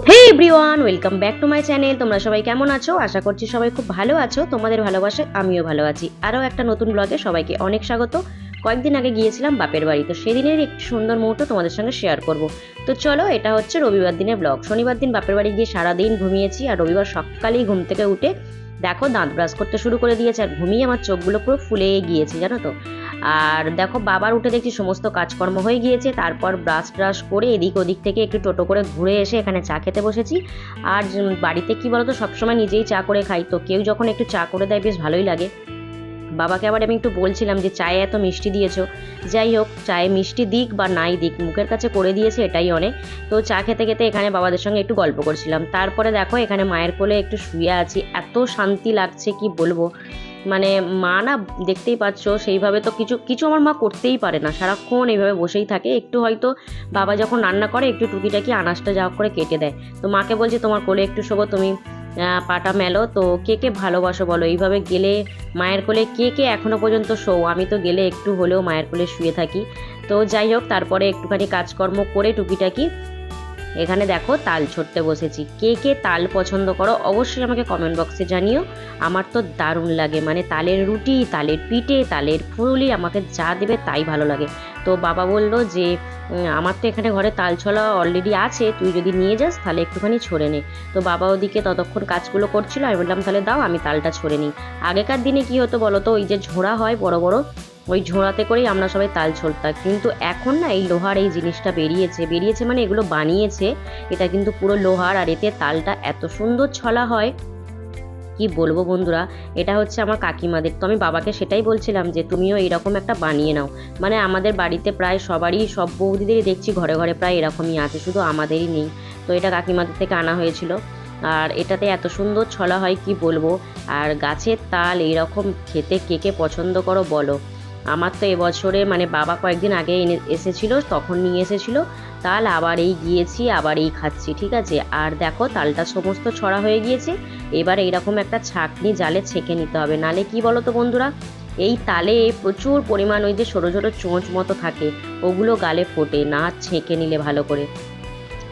Hey everyone, welcome back to my channel. তোমরা সবাই কেমন আছো? আশা করছি সবাই খুব ভালো আছো। তোমাদের ভালোবাসায় আমিও ভালো আছি। আরও একটা নতুন ব্লগে সবাইকে অনেক স্বাগত। কয়েকদিন আগে গিয়েছিলাম বাপের বাড়ি, তো সেদিনের একটি সুন্দর মুহূর্ত তোমাদের সঙ্গে শেয়ার করব। তো চলো, এটা হচ্ছে রবিবার দিনের ব্লগ। শনিবার দিন বাপের বাড়ি গিয়ে সারাদিন ঘুমিয়েছি, আর রবিবার সকালেই ঘুম থেকে উঠে দেখো দাঁত ব্রাশ করতে শুরু করে দিয়েছে, আর ঘুমিয়ে আমার চোখগুলো পুরো ফুলে গিয়েছে জানো তো। আর দেখো বাবার উঠে দেখছি সমস্ত কাজকর্ম হয়ে গিয়েছে, তারপর ব্রাশ ট্রাশ করে এদিক ওদিক থেকে একটু টোটো করে ঘুরে এসে এখানে চা খেতে বসেছি। আর বাড়িতে কি বলতো, সবসময় নিজেই চা করে খাই, তো কেউ যখন একটু চা করে দেয় বেশ ভালোই লাগে। বাবাকে আবার আমি একটু বলছিলাম যে চায়ে এত মিষ্টি দিয়েছো, যাই হোক চায়ে মিষ্টি দিক বা নাই দিক, মুখের কাছে করে দিয়েছে এটাই অনেক। তো চা খেতে খেতে এখানে বাবাদের সঙ্গে একটু গল্প করছিলাম। তারপরে দেখো এখানে মায়ের কোলে একটু শুয়ে আছি, এত শান্তি লাগছে কি বলবো। মানে মা না, দেখতেই পাচ্ছ সেইভাবে তো কিছু কিছু আমার মা করতেই পারে না, সারাক্ষণ এইভাবে বসেই থাকে। একটু হয়তো বাবা যখন রান্না করে একটু টুকিটাকি আনাজটা যা করে কেটে দেয়, তো মাকে বলছে তোমার কোলে একটু শোবো, তুমি পাটা মেলো। তো কে কে ভালোবাসো বলো, এইভাবে গেলে মায়ের কোলে কে কে এখনো পর্যন্ত শো? আমি তো গেলে একটু হলেও মায়ের কোলে শুয়ে থাকি। তো যাই হোক, তারপরে একটুখানি কাজকর্ম করে টুকিটাকি এখানে দেখো তাল ছড়তে বসেছি। কে কে তাল পছন্দ করো অবশ্যই আমাকে কমেন্ট বক্সে জানিও। আমার তো দারুণ লাগে, মানে তালের রুটি, তালের পিঠে, তালের ফুলুলি, আমাকে যা দেবে তাই ভালো লাগে। তো বাবা বললো যে আমার তো এখানে ঘরে তাল ছলা অলরেডি আছে, তুই যদি নিয়ে যাস তাহলে একটুখানি ছড়ে নে। তো বাবা ওদিকে ততক্ষণ কাজগুলো করছিল, আমি বললাম তাহলে দাও আমি তালটা ছড়ে নিই। আগেকার দিনে কি হতো বলো তো, ওই যে ঝোড়া হয় বড় বড়, ওই ঝোড়াতে করেই আমরা সবাই তাল ছড়তাম। কিন্তু এখন না এই লোহার এই জিনিসটা বেরিয়েছে মানে এগুলো বানিয়েছে, এটা কিন্তু পুরো লোহার, আর এতে তালটা এত সুন্দর ছলা হয় কি বলবো বন্ধুরা। এটা হচ্ছে আমার কাকিমাদের, তো আমি বাবাকে সেটাই বলছিলাম যে তুমিও এরকম একটা বানিয়ে নাও। মানে আমাদের বাড়িতে প্রায় সবারই, সব বৌদিদেরই দেখছি ঘরে ঘরে প্রায় এরকমই আছে, শুধু আমাদেরই নেই। তো এটা কাকিমাদের থেকে আনা হয়েছিল, আর এটাতে এত সুন্দর ছলা হয় কি বলবো। আর গাছের তাল এইরকম খেতে কে কে পছন্দ করো বলো। আমার তো এবছরে মানে বাবা কয়েকদিন আগে এসেছিলো, তখন নিয়ে এসেছিলো তাল, আবার এই গিয়েছি আবার এই খাচ্ছি, ঠিক আছে। আর দেখো তালটা সমস্ত ছড়া হয়ে গিয়েছে, এবার এইরকম একটা ছাঁকনি জালে ছেঁকে নিতে হবে, নালে কি বলো তো বন্ধুরা, এই তালে প্রচুর পরিমাণ ওই যে ছোটো ছোটো চোঁচ মতো থাকে, ওগুলো গালে ফোটে না ছেঁকে নিলে ভালো করে।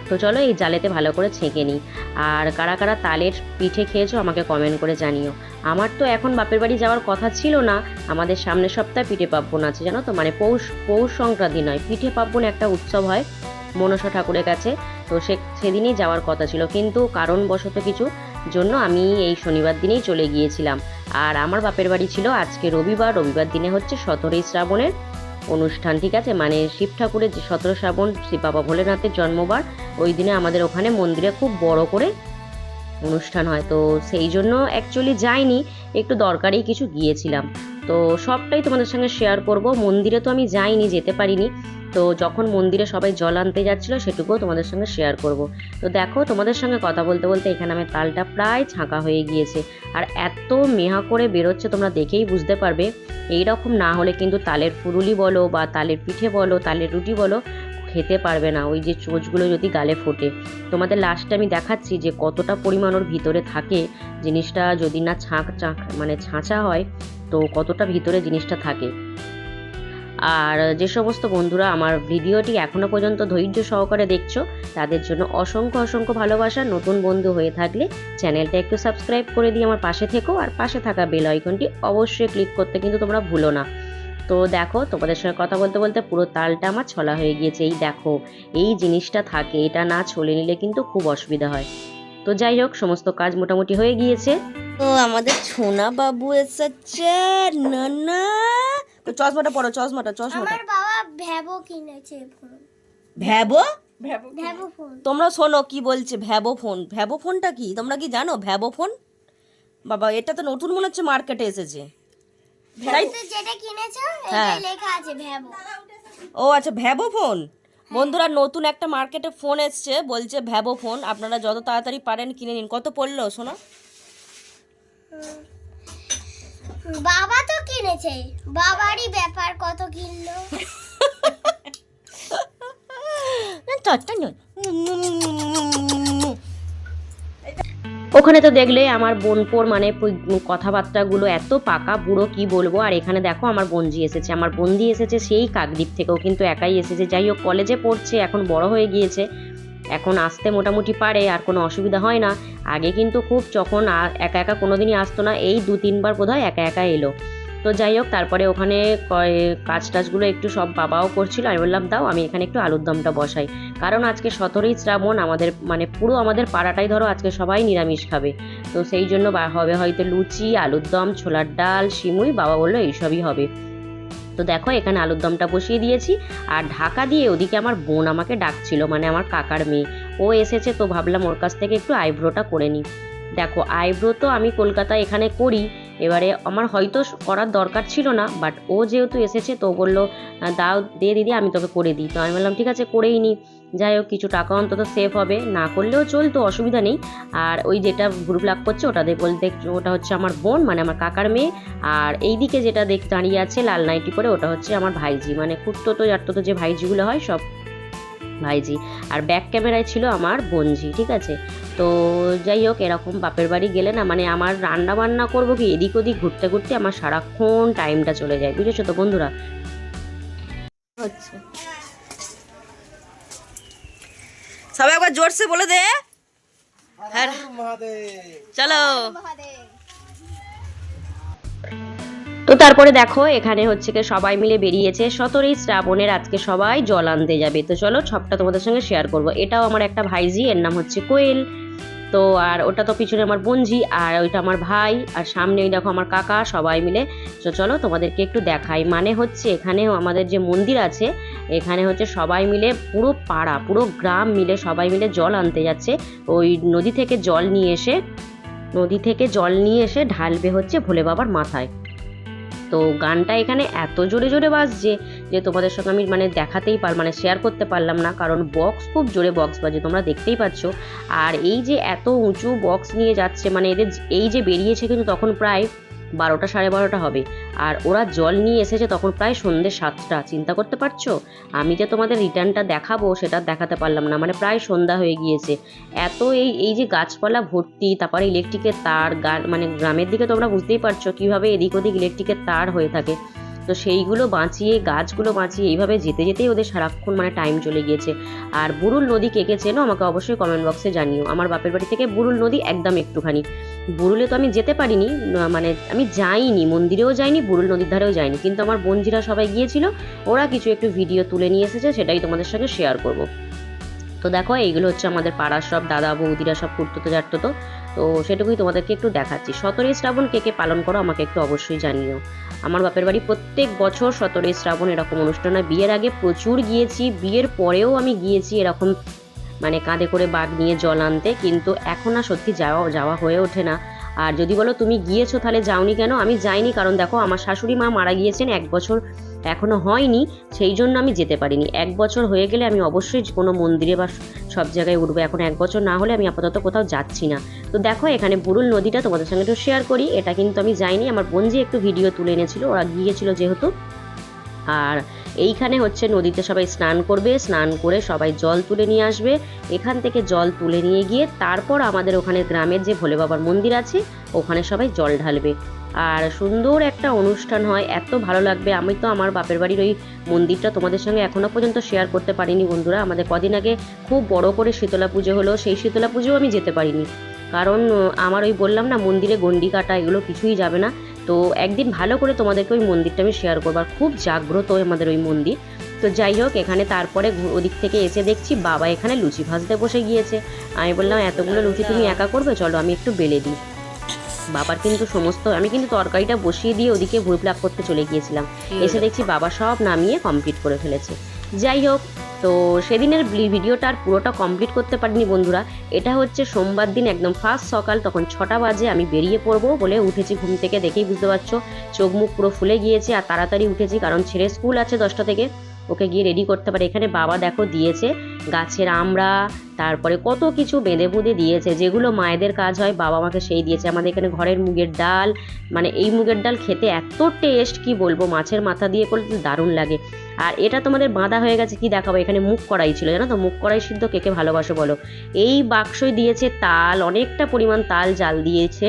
তো চলো এই জালেতে ভালো করে ছেঁকে নিই। আর কারা কারা তালের পিঠে খেয়েছো আমাকে কমেন্ট করে জানিও। আমার তো এখন বাপের বাড়ি যাওয়ার কথা ছিল না, আমাদের সামনের সপ্তাহে পিঠে পার্বণ আছে জানো তো, মানে পৌষ পৌষ সংক্রান্তি নয়, পিঠে পার্বণ একটা উৎসব হয় মনসা ঠাকুরের কাছে। তো সেদিনই যাওয়ার কথা ছিল, কিন্তু কারণবশত কিছু জন্য আমি এই শনিবার দিনেই চলে গিয়েছিলাম। আর আমার বাপের বাড়ি ছিল আজকে রবিবার, রবিবার দিনে হচ্ছে 17ই শ্রাবণের অনুষ্ঠান, ঠিক আছে। মানে শিব ঠাকুরের যে 17 শ্রাবণ শিব বাবা ভোলেনাথের জন্মবার, ওই দিনে আমাদের ওখানে মন্দিরে খুব বড় করে অনুষ্ঠান হয়। তো সেই জন্য অ্যাকচুয়ালি যাইনি, একটু দরকারি কিছু গিয়েছিলাম। তো সবটাই তোমাদের সঙ্গে শেয়ার করব। মন্দিরে তো আমি যাইনি, যেতে পারিনি, তো যখন মন্দিরে সবাই জল আনতে যাচ্ছিলো সেটুকুও তোমাদের সঙ্গে শেয়ার করব। তো দেখো তোমাদের সঙ্গে কথা বলতে বলতে এখানে আমার তালটা প্রায় ছাঁকা হয়ে গিয়েছে, আর এত মেহা করে বেরোচ্ছে তোমরা দেখেই বুঝতে পারবে। এই রকম না হলে কিন্তু তালের ফুরুলি বলো বা তালের পিঠে বলো, তালের রুটি বলো, খেতে পারবে না, ওই যে চোঁচগুলো যদি গালে ফোটে। তোমাদের লাস্টে আমি দেখাচ্ছি যে কতটা পরিমাণ ওর ভিতরে থাকে জিনিসটা, যদি না মানে ছাঁচা হয় তো কতটা ভিতরে জিনিসটা থাকে। আর যে সমস্ত বন্ধুরা আমার ভিডিওটি এখনো পর্যন্ত ধৈর্য সহকারে দেখছো, তাদের জন্য অসংখ্য অসংখ্য ভালোবাসা। নতুন বন্ধু হয়ে থাকলে চ্যানেলটা একটু সাবস্ক্রাইব করে দিয়ে আমার পাশে থেকো, আর পাশে থাকা বেল আইকনটি অবশ্যই ক্লিক করতে কিন্তু তোমরা ভুলো না। তো দেখো তোমাদের সঙ্গে কথা বলতে বলতে পুরো তালটা আমার ছলা হয়ে গিয়েছে। এই দেখো এই জিনিসটা থাকে, এটা না ছলে নিলে কিন্তু খুব অসুবিধা হয়। তো যাই হোক, সমস্ত কাজ মোটামুটি হয়ে গিয়েছে। তো আমাদের ছোনা বাবু এসেছে। না না, চশমাটা পড়ো, চশমাটা। আমার বাবা ভ্যাবো কিনেছে ফোন। ভ্যাবো? ভ্যাবো ফোন। তোমরা শোনো কি বলছে ভ্যাবো ফোন। ভ্যাবো ফোনটা কি তোমরা কি জানো? ভ্যাবো ফোন বাবা, এটা তো নতুন মনে হচ্ছে মার্কেটে এসেছে, তাই? তো যেটা কিনেছো হ্যাঁ। এটাই লেখা আছে ভ্যাবো। ও আচ্ছা, ভ্যাবো ফোন। বন্ধুরা নতুন একটা মার্কেটে ফোন এসছে, বলছে ভ্যাবো ফোন, আপনারা যত তাড়াতাড়ি পারেন কিনে নিন। কত পড়লো শোনো? বাবা তো কিনেছে, বাবারই ব্যাপার, কত কিনলো। ওখানে তো দেখলে আমার বোনপোর মানে কথাবার্তাগুলো এত পাকা বুড়ো কি বলবো। আর এখানে দেখো আমার বোনজি এসেছে, আমার বন্দি এসেছে সেই কাকদ্বীপ থেকেও, কিন্তু একাই এসেছে। যাই হোক কলেজে পড়ছে, এখন বড় হয়ে গিয়েছে, এখন আসতে মোটামুটি পারে, আর কোনো অসুবিধা হয় না। আগে কিন্তু খুব যখন একা একা কোনোদিনই আসতো না, এই 2-3 বার বোধহয় একা একা এলো। তো যাই হোক, তারপরে ওখানে কাজ টাজগুলো একটু সব বাবাও করছিল। আমি বললাম দাও আমি এখানে একটু আলুর দমটা বসাই, কারণ আজকে 17ই শ্রাবণ, আমাদের মানে পুরো আমাদের পাড়াটাই ধরো আজকে সবাই নিরামিষ খাবে। তো সেই জন্য হবে হয়তো লুচি, আলুর দম, ছোলার ডাল, সিমুই, বাবা বললো এইসবই হবে। তো দেখো এখানে আলুর দমটা বসিয়ে দিয়েছি, আর ঢাকা দিয়ে ওদিকে আমার বোন আমাকে ডাকছিল, মানে আমার কাকার মেয়ে, ও এসেছে। তো ভাবলাম ওর কাছ থেকে একটু আইব্রোটা করে নিই। দেখো আইব্রো তো আমি কলকাতায় এখানে করি, এবারে আমার হয়তো করার দরকার ছিল না, বাট ও যেহেতু এসেছে তো বললো দাও দে দিদি আমি তোকে করে দিই। তো আমি বললাম ঠিক আছে করেই নিই, যাই হোক কিছু টাকা অন্তত সেভ হবে, না করলেও চলতো, অসুবিধা নেই। আর ওই যেটা ভুরু প্লাক করছে ওটা হচ্ছে আমার বোন, মানে আমার কাকার মেয়ে। আর এইদিকে যেটা দাঁড়িয়ে আছে লাল নাইটি পরে, ওটা হচ্ছে আমার ভাইজি, মানে কুট্টোতো জাট্টোতো যে ভাইজিগুলো হয় সব ভাইজি। আর ব্যাক ক্যামেরায় ছিল আমার বোনজি, ঠিক আছে। তো যাই হোক, এরকম বাপের বাড়ি গেলে না, মানে আমার রান্না বান্না করবো কি এদিক ওদিক ঘুরতে ঘুরতে আমার সারাক্ষণ টাইমটা চলে যায়, বুঝেছো তো বন্ধুরা। হচ্ছে সবাই একবার জোরসে বলে দে হ্যাঁ চলো। তো তারপরে দেখো এখানে হচ্ছে কি সবাই মিলে বেরিয়েছে 17ই শ্রাবণের, আজকে সবাই জল আনতে যাবে। তো চলো সবটা তোমাদের সঙ্গে শেয়ার করব। এটাও আমার একটা ভাইজি, এর নাম হচ্ছে কোয়েল। তো আর ওটা তো পিছনে আমার বোনজি, আর ওইটা আমার ভাই, আর সামনে ওই দেখো আমার কাকা, সবাই মিলে। তো চলো তোমাদেরকে একটু দেখাই। মানে হচ্ছে এখানেও আমাদের যে মন্দির আছে, এখানে হচ্ছে সবাই মিলে পুরো পাড়া পুরো গ্রাম মিলে সবাই মিলে জল আনতে যাচ্ছে। ওই নদী থেকে জল নিয়ে এসে ঢালবে হচ্ছে ভোলে বাবার মাথায়। তো গানটা এখানে এত জোরে জোরে বাজছে যে তোমাদের সঙ্গে আমি মানে মানে শেয়ার করতে পারলাম না, কারণ বক্স খুব জোরে বক্স বাজে, তোমরা দেখতেই পাচ্ছ। আর এই যে এত উঁচু বক্স নিয়ে যাচ্ছে, মানে এদের এই যে বেরিয়েছে কিন্তু তখন প্রায় 12টা 12:30 হবে, আর ওরা জল নিয়ে এসেছে তখন প্রায় সন্ধ্যে 7টা। চিন্তা করতে পারছো, আমি যে তোমাদের রিটার্নটা দেখাবো সেটা দেখাতে পারলাম না, মানে প্রায় সন্ধ্যা হয়ে গিয়েছে। এত এই যে গাছপালা ভর্তি, তারপরে ইলেকট্রিকের তার, মানে গ্রামের দিকে তোমরা বুঝতেই পারছো কীভাবে এদিক ওদিক ইলেকট্রিকের তার হয়ে থাকে। তো সেইগুলো বাঁচিয়ে, গাছগুলো বাঁচিয়ে এইভাবে যেতে যেতেই ওদের সারাক্ষণ মানে টাইম চলে গিয়েছে। আর বুরুল নদী কে কে চেনো আমাকে অবশ্যই কমেন্ট বক্সে জানিও। আমার বাপের বাড়ি থেকে বুরুল নদী একদম একটুখানি। বুরুলে তো আমি যেতে পারিনি, মানে আমি যাইনি, মন্দিরেও যাইনি, বুরুল নদীর ধারেও যাইনি, কিন্তু আমার বোনজিরা সবাই গিয়েছিল, ওরা কিছু একটু ভিডিও তুলে নিয়ে এসেছে, সেটাই তোমাদের সঙ্গে শেয়ার করব। তো দেখো এইগুলো হচ্ছে আমাদের পাড়ার সব দাদা বৌদিরা সব কুর্তোতে জাটতো। তো সেটুকুই তোমাদেরকে একটু দেখাচ্ছি। 17ই শ্রাবণ কে কে পালন করো আমাকে একটু অবশ্যই জানিও। আমার বাপের বাড়ি প্রত্যেক বছর 17ই শ্রাবণ এরকম অনুষ্ঠান হয়। বিয়ের আগে প্রচুর গিয়েছি, বিয়ের পরেও আমি গিয়েছি এরকম মানে কাঁধে করে বাঘ নিয়ে জল আনতে, কিন্তু এখন আর সত্যি যাওয়া হয়ে ওঠে না। আর যদি বলো তুমি গিয়েছো তাহলে যাওনি কেন? আমি যাইনি কারণ দেখো আমার শাশুড়ি মা মারা গিয়েছেন 1 বছর এখনো হয়নি, সেই জন্য আমি যেতে পারিনি। 1 বছর হয়ে গেলে আমি অবশ্যই কোনো মন্দিরে বা সব জায়গায় উঠবো। এখন 1 বছর না হলে আমি আপাতত কোথাও যাচ্ছি না। তো দেখো এখানে বুরুল নদীটা তোমাদের সঙ্গে একটু শেয়ার করি। এটা কিন্তু আমি যাইনি, আমার বোনজি একটু ভিডিও তুলে এনেছিল, ওরা গিয়েছিল যেহেতু। আর এইখানে হচ্ছে নদীতে সবাই স্নান করবে, স্নান করে সবাই জল তুলে নিয়ে আসবে। এখান থেকে জল তুলে নিয়ে গিয়ে তারপর আমাদের ওখানে গ্রামের যে ভোলে বাবার মন্দির আছে ওখানে সবাই জল ঢালবে। আর সুন্দর একটা অনুষ্ঠান হয়, এত ভালো লাগবে। আমি তো আমার বাপের বাড়ির ওই মন্দিরটা তোমাদের সঙ্গে এখনও পর্যন্ত শেয়ার করতে পারিনি বন্ধুরা। আমাদের কদিন আগে খুব বড় করে শীতলা পুজো হলো, সেই শীতলা পুজোও আমি যেতে পারিনি, কারণ আমার ওই বললাম না মন্দিরে গন্ডি কাটা এগুলো কিছুই যাবে না। তো একদিন ভালো করে তোমাদেরকে ওই মন্দিরটা আমি শেয়ার করবো, আর খুব জাগ্রত আমাদের ওই মন্দির। তো যাই হোক, এখানে তারপরে ওদিক থেকে এসে দেখছি বাবা এখানে লুচি ভাজতে বসে গিয়েছে। আমি বললাম এতগুলো লুচি তুমি একা করবে, চলো আমি একটু বেলে দিই। বাবার কিন্তু আমি কিন্তু তরকারিটা বসিয়ে দিয়ে ওদিকে ভুল প্লাক করতে চলে গিয়েছিলাম, এসে দেখছি বাবা সব নামিয়ে কমপ্লিট করে ফেলেছে। যাই হোক, তো সেদিনের ভিডিওটা আর পুরোটা কমপ্লিট করতে পারিনি বন্ধুরা। এটা হচ্ছে সোমবার দিন একদম ফার্স্ট সকাল, তখন 6টা বাজে আমি বেরিয়ে পড়বো বলে উঠেছি ঘুম থেকে, দেখেই বুঝতে পারছো চোখ মুখ পুরো ফুলে গিয়েছে। আর তাড়াতাড়ি উঠেছি কারণ ছেলে স্কুল আছে 10টা থেকে, ওকে গিয়ে রেডি করতে পারে। এখানে বাবা দেখো দিয়েছে গাছের আমড়া, তারপরে কত কিছু বেঁধে বুঁধে দিয়েছে, যেগুলো মায়েদের কাজ হয় বাবা আমাকে সেই দিয়েছে। আমাদের এখানে ঘরের মুগের ডাল, মানে এই মুগের ডাল খেতে এত টেস্ট কি বলবো, মাছের মাথা দিয়ে করলে দারুণ লাগে। আর এটা তোমাদের বাঁধা হয়ে গেছে, কি দেখাবো, এখানে মুগ কড়াই ছিল জানো তো, মুগ কড়াই সিদ্ধ কে কে ভালোবাসো বলো। এই বাক্সই দিয়েছে তাল, অনেকটা পরিমাণ তাল জাল দিয়েছে।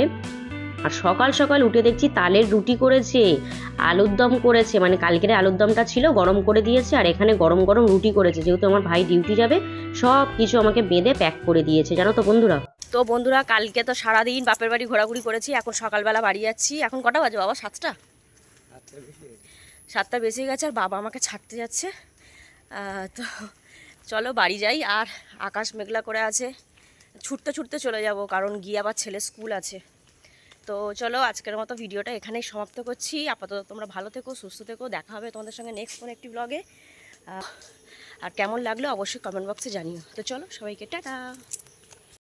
আর সকাল সকাল উঠে দেখছি তালের রুটি করেছে, আলুর দম করেছে, মানে কালকের আলুর দমটা ছিল গরম করে দিয়েছে, আর এখানে গরম গরম রুটি করেছে। যেহেতু আমার ভাই ডিউটি যাবে, সব কিছু আমাকে বেঁধে প্যাক করে দিয়েছে, জানো তো বন্ধুরা। তো বন্ধুরা কালকে তো সারাদিন বাপের বাড়ি ঘোরাঘুরি করেছি, এখন সকালবেলা বাড়ি যাচ্ছি। এখন কটা বাজে বাবা? 7টা? 7টা বেজে গেছে, আর বাবা আমাকে ছাড়তে যাচ্ছে। তো চলো বাড়ি যাই। আর আকাশ মেঘলা করে আছে, ছুটতে ছুটতে চলে যাব, কারণ গিয়ে আবার ছেলে স্কুল আছে। তো চলো আজকের মতো ভিডিওটা এখানেই সমাপ্ত করছি। আপাতত তোমরা ভালো থেকো, সুস্থ থেকো, দেখা হবে তোমাদের সঙ্গে নেক্সট কোনো একটি ব্লগে। আর কেমন লাগলো অবশ্যই কমেন্ট বক্সে জানিও। তো চলো সবাইকে টাটা।